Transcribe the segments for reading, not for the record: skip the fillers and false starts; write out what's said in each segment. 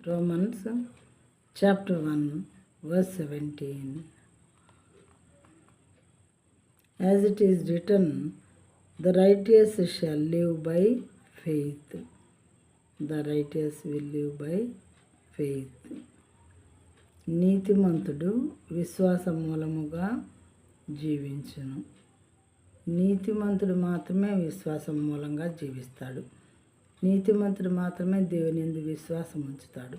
Romans chapter 1 verse 17. As it is written, the righteous shall live by faith. The righteous will live by faith. నీతిమంతుడు విశ్వాస మూలముగా జీవించును. నీతిమంతుడు మాత్రమే విశ్వాసం మూలంగా జీవిస్తాడు. నీతిమంతుడు మాత్రమే దేవుని యందు విశ్వాసం ఉంచుతాడు.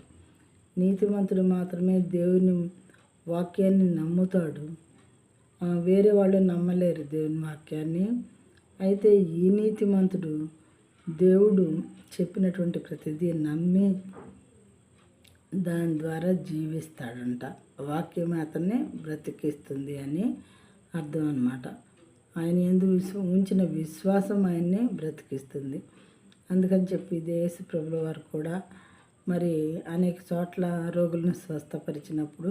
నీతిమంతుడు మాత్రమే దేవుని వాక్యాన్ని నమ్ముతాడు. వేరే వాళ్ళు నమ్మలేరు దేవుని వాక్యాన్ని. అయితే ఈ నీతిమంతుడు దేవుడు చెప్పినటువంటి ప్రతిదీ నమ్మి దాని ద్వారా జీవిస్తాడంట. వాక్యం అతన్ని బ్రతికిస్తుంది అని అర్థం అన్నమాట. ఆయన యందు ఉంచిన విశ్వాసం ఆయన్ని బ్రతికిస్తుంది. అందుకని చెప్పి యేసు ప్రభుల వారు కూడా మరి అనేక చోట్ల రోగులను స్వస్థపరిచినప్పుడు,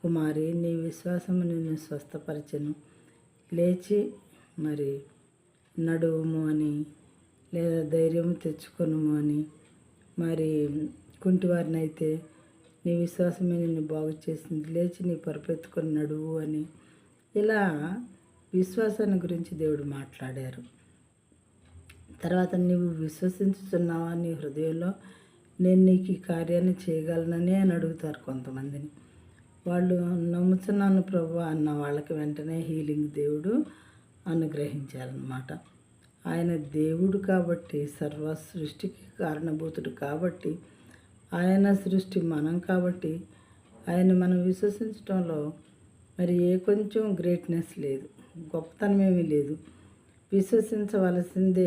కుమారి నీ విశ్వాసము నిన్ను స్వస్థపరచను, లేచి మరి నడువుము అని, లేదా ధైర్యము తెచ్చుకొనుము అని, మరి కుంటివారిని అయితే నీ విశ్వాసమే నిన్ను బాగు చేసింది, లేచి నీ పరుపెత్తుకొని నడువు అని, ఇలా విశ్వాసాన్ని గురించి దేవుడు మాట్లాడారు. తర్వాత నీవు విశ్వసించుతున్నావా నీ హృదయంలో, నేను నీకు ఈ కార్యాన్ని చేయగలనని అని అడుగుతారు కొంతమందిని. వాళ్ళు నమ్ముతున్నాను ప్రభు అన్న వాళ్ళకి వెంటనే హీలింగ్ దేవుడు అనుగ్రహించారనమాట. ఆయన దేవుడు కాబట్టి, సర్వ సృష్టికి కారణభూతుడు కాబట్టి, ఆయన సృష్టి మనం కాబట్టి, ఆయన మనం విశ్వసించడంలో మరి ఏ కొంచెం గ్రేట్నెస్ లేదు, గొప్పతనం ఏమీ లేదు. విశ్వసించవలసిందే.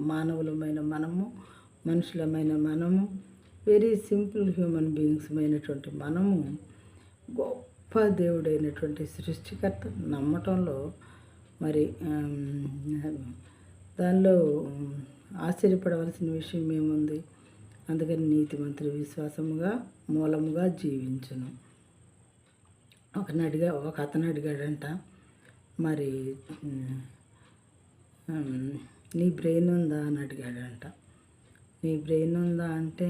మానవులమైన మనము వెరీ సింపుల్ హ్యూమన్ బీయింగ్స్ అయినటువంటి మనము గొప్ప దేవుడైనటువంటి సృష్టికర్త నమ్మటంలో మరి దానిలో ఆశ్చర్యపడవలసిన విషయం ఏముంది? అందుకని నీతిమంతుడు విశ్వాసముగా మూలముగా జీవించును. ఒక అతను అడిగాడంట, మరి నీ బ్రెయిన్ ఉందా అని అడిగాడంట. నీ బ్రెయిన్ ఉందా అంటే,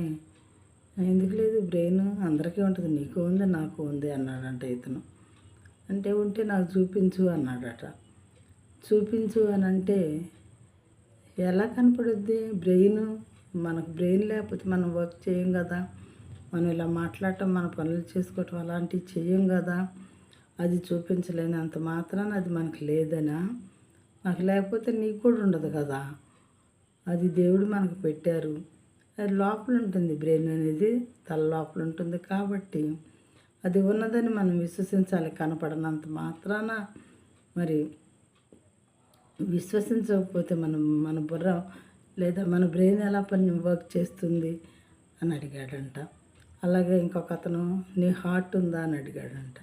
ఎందుకు లేదు, బ్రెయిన్ అందరికీ ఉంటుంది, నీకు ఉంది నాకు ఉంది అన్నాడంట ఇతను. అంటే ఉంటే నాకు చూపించు అన్నాడట. చూపించు అని అంటే ఎలా కనపడుద్ది బ్రెయిన్? మనకు బ్రెయిన్ లేకపోతే మనం వర్క్ చేయం కదా, మనం ఇలా మాట్లాడటం, మన పనులు చేసుకోవటం అలాంటివి చేయం కదా. అది చూపించలేనంత మాత్రాన అది మనకు లేదనా? నాకు లేకపోతే నీకు కూడా ఉండదు కదా. అది దేవుడు మనకు పెట్టారు. అది లోపల ఉంటుంది. బ్రెయిన్ అనేది తల లోపల ఉంటుంది కాబట్టి అది ఉన్నదని మనం విశ్వసించాలి. కనపడనంత మాత్రాన మరి విశ్వసించకపోతే మన బుర్ర లేదా మన బ్రెయిన్ ఎలా వర్క్ చేస్తుంది అని అడిగాడంట. అలాగే ఇంకొక అతను నీ హార్ట్ ఉందా అని అడిగాడంట.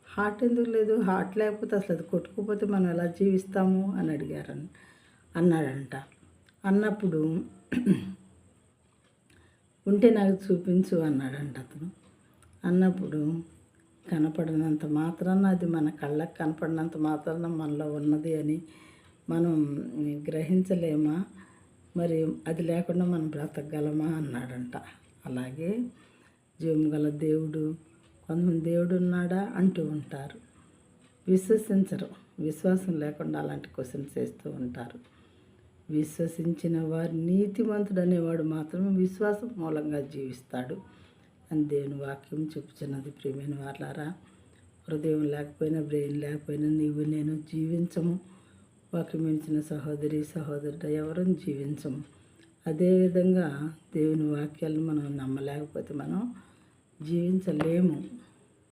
హార్ట్ ఎందుకు లేదు? హార్ట్ లేకపోతే అసలు అది కొట్టుకుపోతే మనం ఎలా జీవిస్తాము అని అన్నాడంట. అన్నప్పుడు ఉంటే నాకు చూపించు అన్నాడంట అతను. అన్నప్పుడు కనపడినంత మాత్రాన, అది మన కళ్ళకు కనపడినంత మాత్రాన మనలో ఉన్నది అని మనం గ్రహించలేమా? మరి అది లేకుండా మనం బ్రతకగలమా అన్నాడంట. అలాగే జీవము గల దేవుడు, కొంతమంది దేవుడు ఉన్నాడా అంటూ ఉంటారు, విశ్వసించరు. విశ్వాసం లేకుండా అలాంటి క్వశ్చన్స్ వేస్తూ ఉంటారు. విశ్వసించిన వారు, నీతిమంతుడు అనేవాడు మాత్రమే విశ్వాసం మూలంగా జీవిస్తాడు అని దేవుని వాక్యం చెప్పుచున్నది. ప్రియమైన వాళ్ళారా, హృదయం లేకపోయినా, బ్రెయిన్ లేకపోయినా నీవు నేను జీవించము. వాక్యం ఇచ్చిన సహోదరుడు ఎవరూ జీవించము. అదేవిధంగా దేవుని వాక్యాలను మనం నమ్మలేకపోతే మనం జీవించలేము.